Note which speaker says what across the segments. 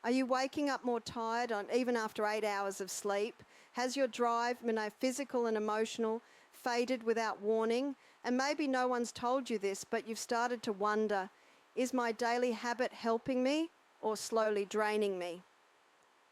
Speaker 1: Are you waking up more tired even after 8 hours of sleep? Has your drive, physical and emotional, faded without warning? And maybe no one's told you this, but you've started to wonder, is my daily habit helping me or slowly draining me?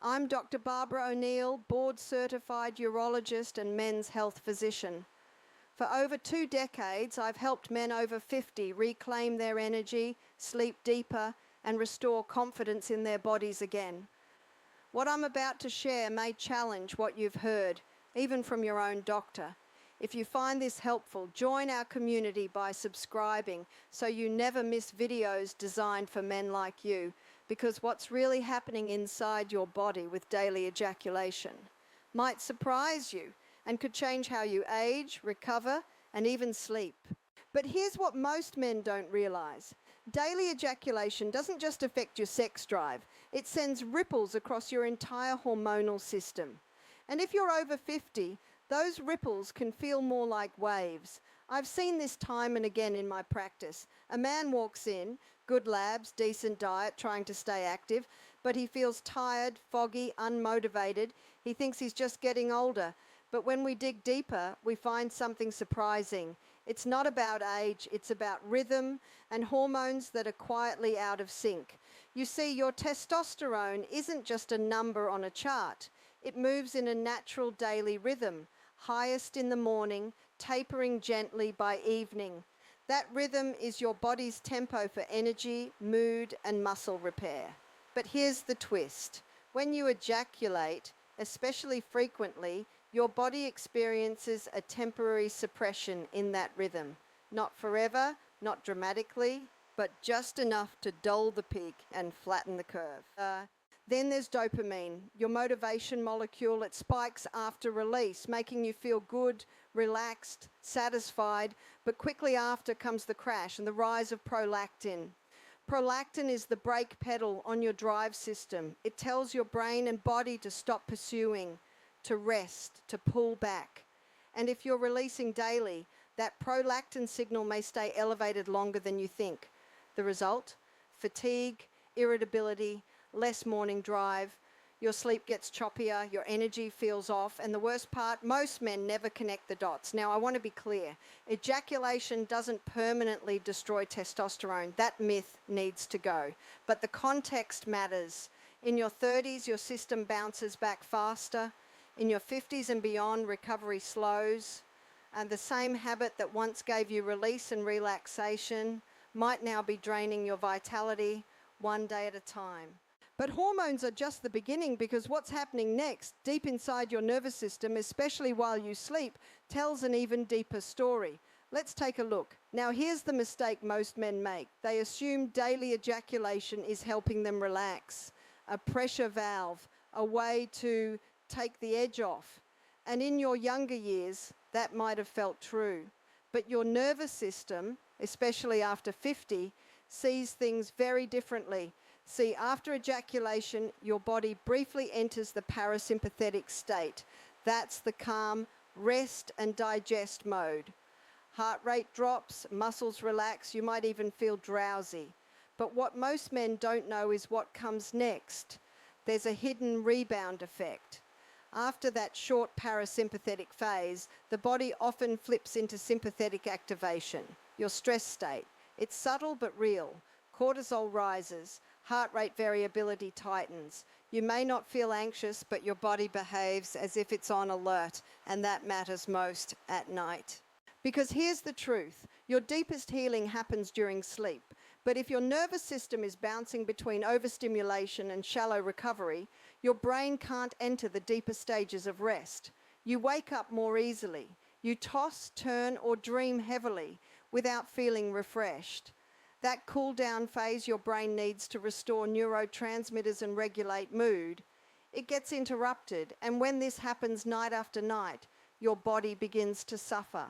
Speaker 1: I'm Dr. Barbara O'Neill, board-certified urologist and men's health physician. For over 2 decades, I've helped men over 50 reclaim their energy, sleep deeper, and restore confidence in their bodies again. What I'm about to share may challenge what you've heard, even from your own doctor. If you find this helpful, join our community by subscribing so you never miss videos designed for men like you, because what's really happening inside your body with daily ejaculation might surprise you and could change how you age, recover, and even sleep. But here's what most men don't realize. Daily ejaculation doesn't just affect your sex drive, it sends ripples across your entire hormonal system. And if you're over 50, those ripples can feel more like waves. I've seen this time and again in my practice. A man walks in, good labs, decent diet, trying to stay active, but he feels tired, foggy, unmotivated. He thinks he's just getting older. But when we dig deeper, we find something surprising. It's not about age, it's about rhythm and hormones that are quietly out of sync. You see, your testosterone isn't just a number on a chart. It moves in a natural daily rhythm, highest in the morning, tapering gently by evening. That rhythm is your body's tempo for energy, mood, and muscle repair. But here's the twist. When you ejaculate, especially frequently, your body experiences a temporary suppression in that rhythm. Not forever, not dramatically, but just enough to dull the peak and flatten the curve. Then there's dopamine, your motivation molecule. It spikes after release, making you feel good, relaxed, satisfied, but quickly after comes the crash and the rise of prolactin. Prolactin is the brake pedal on your drive system. It tells your brain and body to stop pursuing, to rest, to pull back. And if you're releasing daily, that prolactin signal may stay elevated longer than you think. The result? Fatigue, irritability, less morning drive, your sleep gets choppier, your energy feels off, and the worst part, most men never connect the dots. Now, I want to be clear. Ejaculation doesn't permanently destroy testosterone. That myth needs to go. But the context matters. In your 30s, your system bounces back faster. In your 50s and beyond, recovery slows. And the same habit that once gave you release and relaxation might now be draining your vitality one day at a time. But hormones are just the beginning, because what's happening next, deep inside your nervous system, especially while you sleep, tells an even deeper story. Let's take a look. Now, here's the mistake most men make. They assume daily ejaculation is helping them relax, a pressure valve, a way to take the edge off. And in your younger years, that might have felt true. But your nervous system, especially after 50, sees things very differently. See, after ejaculation, your body briefly enters the parasympathetic state. That's the calm, rest and digest mode. Heart rate drops, muscles relax, you might even feel drowsy. But what most men don't know is what comes next. There's a hidden rebound effect. After that short parasympathetic phase, the body often flips into sympathetic activation, your stress state. It's subtle but real. Cortisol rises, heart rate variability tightens. You may not feel anxious, but your body behaves as if it's on alert, and that matters most at night. Because here's the truth, your deepest healing happens during sleep. But if your nervous system is bouncing between overstimulation and shallow recovery, your brain can't enter the deeper stages of rest. You wake up more easily. You toss, turn, or dream heavily without feeling refreshed. That cool-down phase your brain needs to restore neurotransmitters and regulate mood, it gets interrupted, and when this happens night after night, your body begins to suffer.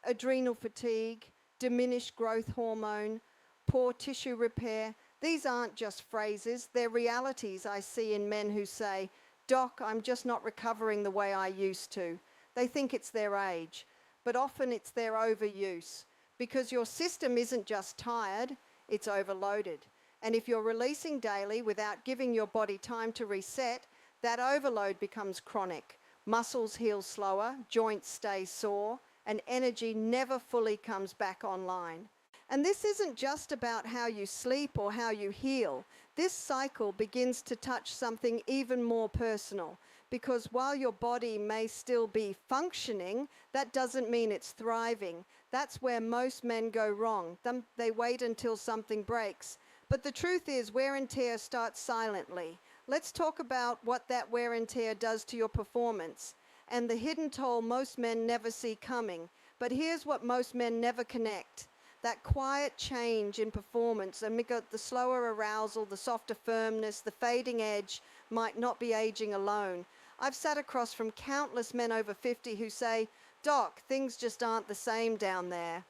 Speaker 1: Adrenal fatigue, diminished growth hormone, poor tissue repair, these aren't just phrases, they're realities I see in men who say, "Doc, I'm just not recovering the way I used to." They think it's their age, but often it's their overuse. Because your system isn't just tired, it's overloaded. And if you're releasing daily without giving your body time to reset, that overload becomes chronic. Muscles heal slower, joints stay sore, and energy never fully comes back online. And this isn't just about how you sleep or how you heal. This cycle begins to touch something even more personal, because while your body may still be functioning, that doesn't mean it's thriving. That's where most men go wrong. They wait until something breaks. But the truth is, wear and tear starts silently. Let's talk about what that wear and tear does to your performance and the hidden toll most men never see coming. But here's what most men never connect. That quiet change in performance, and we got the slower arousal, the softer firmness, the fading edge, might not be aging alone. I've sat across from countless men over 50 who say, "Doc, things just aren't the same down there."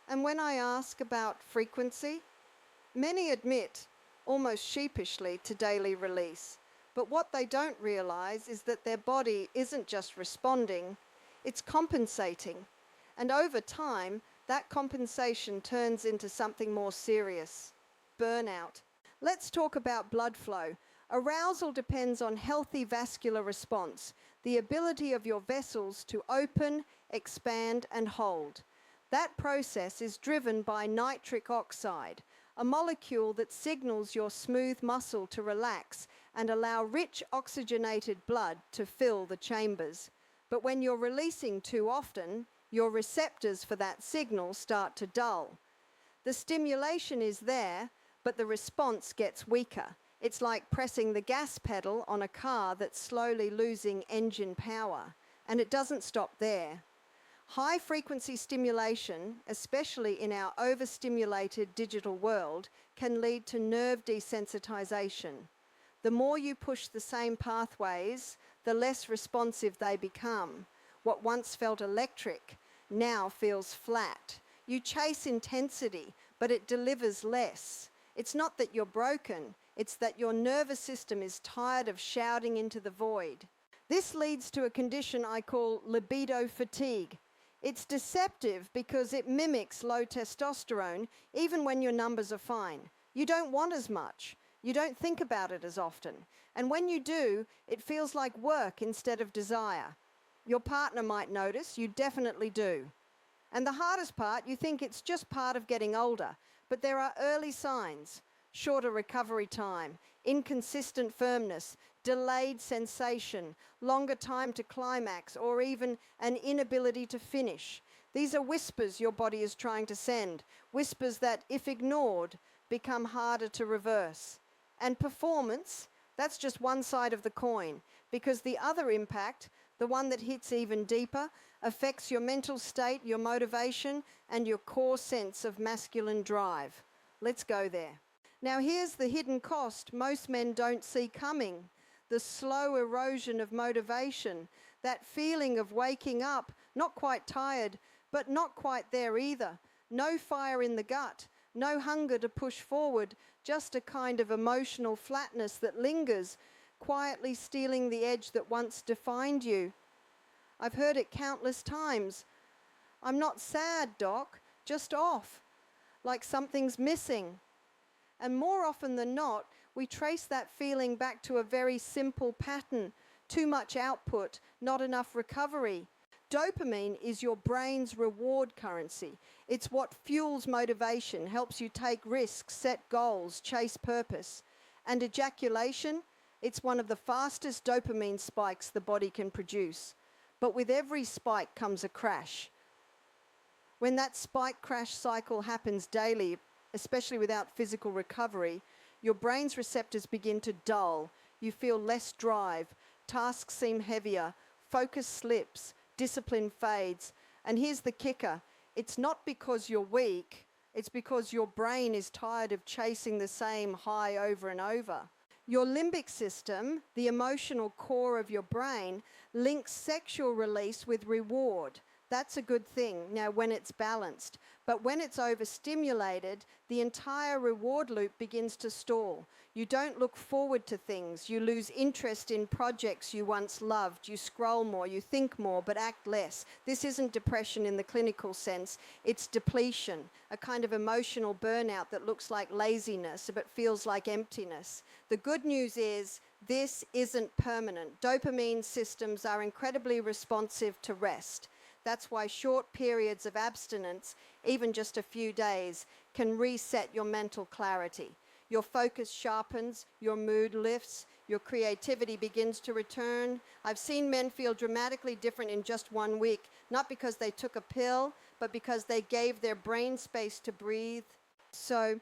Speaker 1: And when I ask about frequency, many admit, almost sheepishly, to daily release. But what they don't realize is that their body isn't just responding, it's compensating. And over time, that compensation turns into something more serious: burnout. Let's talk about blood flow. Arousal depends on healthy vascular response, the ability of your vessels to open, expand, and hold. That process is driven by nitric oxide, a molecule that signals your smooth muscle to relax and allow rich oxygenated blood to fill the chambers. But when you're releasing too often, your receptors for that signal start to dull. The stimulation is there, but the response gets weaker. It's like pressing the gas pedal on a car that's slowly losing engine power, and it doesn't stop there. High-frequency stimulation, especially in our overstimulated digital world, can lead to nerve desensitization. The more you push the same pathways, the less responsive they become. What once felt electric now feels flat. You chase intensity, but it delivers less. It's not that you're broken, it's that your nervous system is tired of shouting into the void. This leads to a condition I call libido fatigue. It's deceptive because it mimics low testosterone even when your numbers are fine. You don't want as much. You don't think about it as often. And when you do, it feels like work instead of desire. Your partner might notice, you definitely do. And the hardest part, you think it's just part of getting older, but there are early signs: shorter recovery time, inconsistent firmness, delayed sensation, longer time to climax, or even an inability to finish. These are whispers your body is trying to send, whispers that, if ignored, become harder to reverse. And performance, that's just one side of the coin, because the other impact, the one that hits even deeper, affects your mental state, your motivation, and your core sense of masculine drive. Let's go there. Now here's the hidden cost most men don't see coming: the slow erosion of motivation, that feeling of waking up, not quite tired, but not quite there either. No fire in the gut, no hunger to push forward, just a kind of emotional flatness that lingers, quietly stealing the edge that once defined you. I've heard it countless times. "I'm not sad, Doc, just off, like something's missing." And more often than not, we trace that feeling back to a very simple pattern: too much output, not enough recovery. Dopamine is your brain's reward currency. It's what fuels motivation, helps you take risks, set goals, chase purpose. And ejaculation, it's one of the fastest dopamine spikes the body can produce. But with every spike comes a crash. When that spike-crash cycle happens daily, especially without physical recovery, your brain's receptors begin to dull. You feel less drive, tasks seem heavier, focus slips, discipline fades. And here's the kicker: it's not because you're weak, it's because your brain is tired of chasing the same high over and over. Your limbic system, the emotional core of your brain, links sexual release with reward. That's a good thing, now when it's balanced. But when it's overstimulated, the entire reward loop begins to stall. You don't look forward to things. You lose interest in projects you once loved. You scroll more, you think more, but act less. This isn't depression in the clinical sense. It's depletion, a kind of emotional burnout that looks like laziness but feels like emptiness. The good news is this isn't permanent. Dopamine systems are incredibly responsive to rest. That's why short periods of abstinence, even just a few days, can reset your mental clarity. Your focus sharpens, your mood lifts, your creativity begins to return. I've seen men feel dramatically different in just 1 week, not because they took a pill, but because they gave their brain space to breathe. So,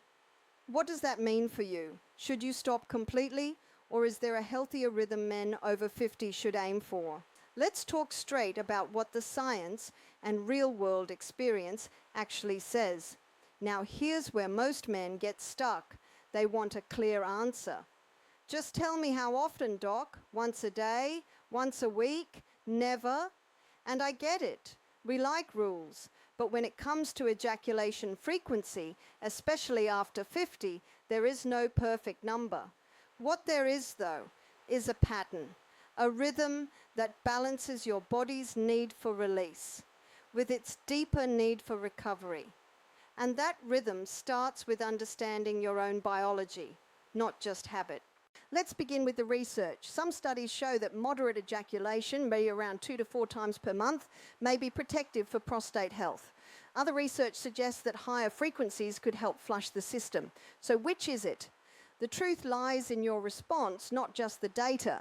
Speaker 1: what does that mean for you? Should you stop completely, or is there a healthier rhythm men over 50 should aim for? Let's talk straight about what the science and real-world experience actually says. Now, here's where most men get stuck. They want a clear answer. Just tell me how often, doc? Once a day? Once a week? Never? And I get it. We like rules. But when it comes to ejaculation frequency, especially after 50, there is no perfect number. What there is, though, is a pattern, a rhythm that balances your body's need for release with its deeper need for recovery. And that rhythm starts with understanding your own biology, not just habit. Let's begin with the research. Some studies show that moderate ejaculation, maybe around 2 to 4 times per month, may be protective for prostate health. Other research suggests that higher frequencies could help flush the system. So which is it? The truth lies in your response, not just the data.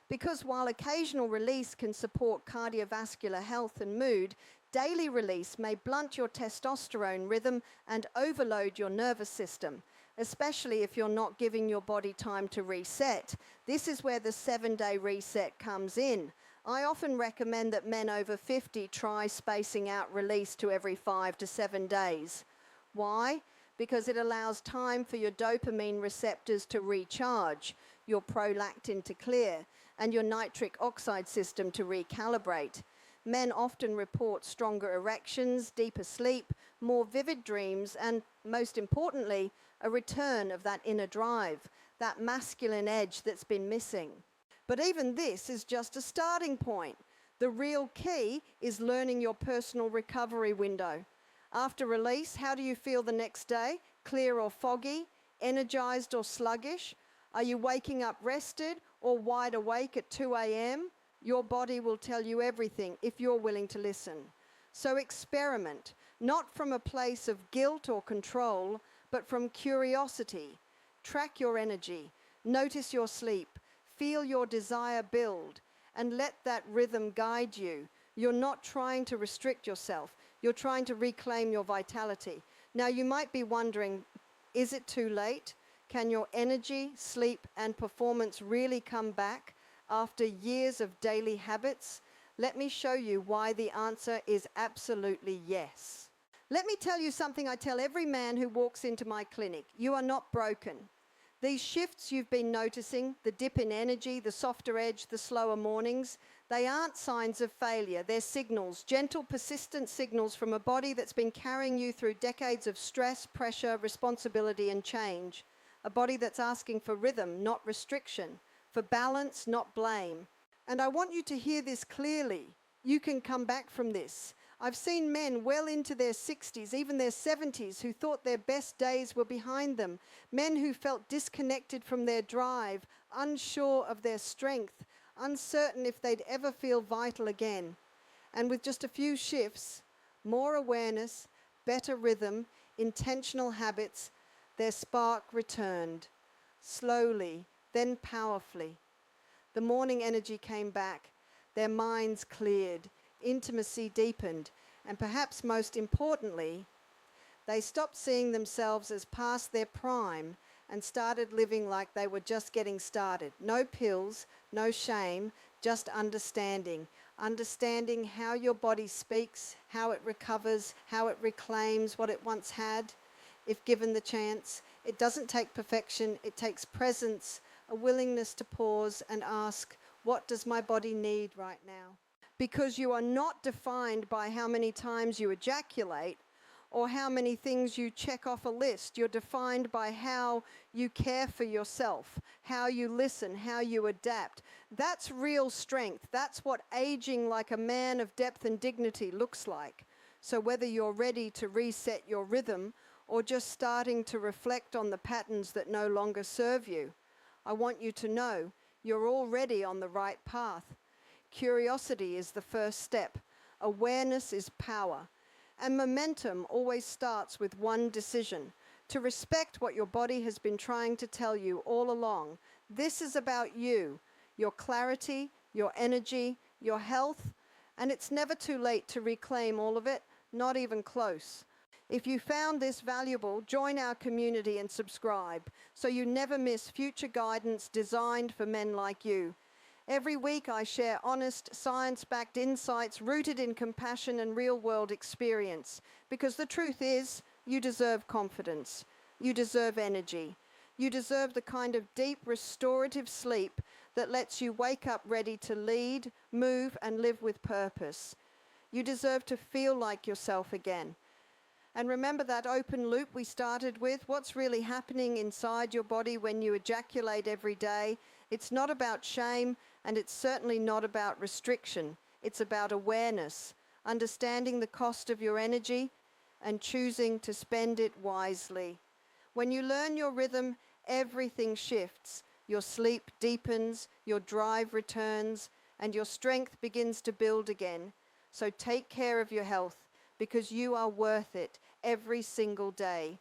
Speaker 1: Because while occasional release can support cardiovascular health and mood, daily release may blunt your testosterone rhythm and overload your nervous system, especially if you're not giving your body time to reset. This is where the 7-day reset comes in. I often recommend that men over 50 try spacing out release to every 5 to 7 days. Why? Because it allows time for your dopamine receptors to recharge, your prolactin to clear, and your nitric oxide system to recalibrate. Men often report stronger erections, deeper sleep, more vivid dreams, and most importantly, a return of that inner drive, that masculine edge that's been missing. But even this is just a starting point. The real key is learning your personal recovery window. After release, how do you feel the next day? Clear or foggy? Energized or sluggish? Are you waking up rested or wide awake at 2 a.m.? Your body will tell you everything if you're willing to listen. So experiment, not from a place of guilt or control, but from curiosity. Track your energy, notice your sleep, feel your desire build, and let that rhythm guide you. You're not trying to restrict yourself, you're trying to reclaim your vitality. Now you might be wondering, is it too late? Can your energy, sleep, and performance really come back after years of daily habits? Let me show you why the answer is absolutely yes. Let me tell you something I tell every man who walks into my clinic. You are not broken. These shifts you've been noticing, the dip in energy, the softer edge, the slower mornings, they aren't signs of failure. They're signals, gentle, persistent signals from a body that's been carrying you through decades of stress, pressure, responsibility, and change. A body that's asking for rhythm, not restriction, for balance, not blame. And I want you to hear this clearly. You can come back from this. I've seen men well into their 60s, even their 70s, who thought their best days were behind them. Men who felt disconnected from their drive, unsure of their strength, uncertain if they'd ever feel vital again. And with just a few shifts, more awareness, better rhythm, intentional habits, their spark returned. Slowly, then powerfully. The morning energy came back. Their minds cleared. Intimacy deepened. And perhaps most importantly, they stopped seeing themselves as past their prime and started living like they were just getting started. No pills, no shame, just understanding. Understanding how your body speaks, how it recovers, how it reclaims what it once had, if given the chance. It doesn't take perfection, it takes presence, a willingness to pause and ask, what does my body need right now? because you are not defined by how many times you ejaculate or how many things you check off a list. You're defined by how you care for yourself, how you listen, how you adapt. That's real strength. That's what aging like a man of depth and dignity looks like. So whether you're ready to reset your rhythm or just starting to reflect on the patterns that no longer serve you, I want you to know you're already on the right path. Curiosity is the first step. Awareness is power. And momentum always starts with one decision: to respect what your body has been trying to tell you all along. This is about you, your clarity, your energy, your health, and it's never too late to reclaim all of it, not even close. If you found this valuable, join our community and subscribe so you never miss future guidance designed for men like you. Every week I share honest, science-backed insights rooted in compassion and real-world experience, because the truth is, you deserve confidence. You deserve energy. You deserve the kind of deep, restorative sleep that lets you wake up ready to lead, move, and live with purpose. You deserve to feel like yourself again. And remember that open loop we started with? What's really happening inside your body when you ejaculate every day? It's not about shame, and it's certainly not about restriction. It's about awareness, understanding the cost of your energy, and choosing to spend it wisely. When you learn your rhythm, everything shifts. Your sleep deepens, your drive returns, and your strength begins to build again. So take care of your health, because you are worth it every single day.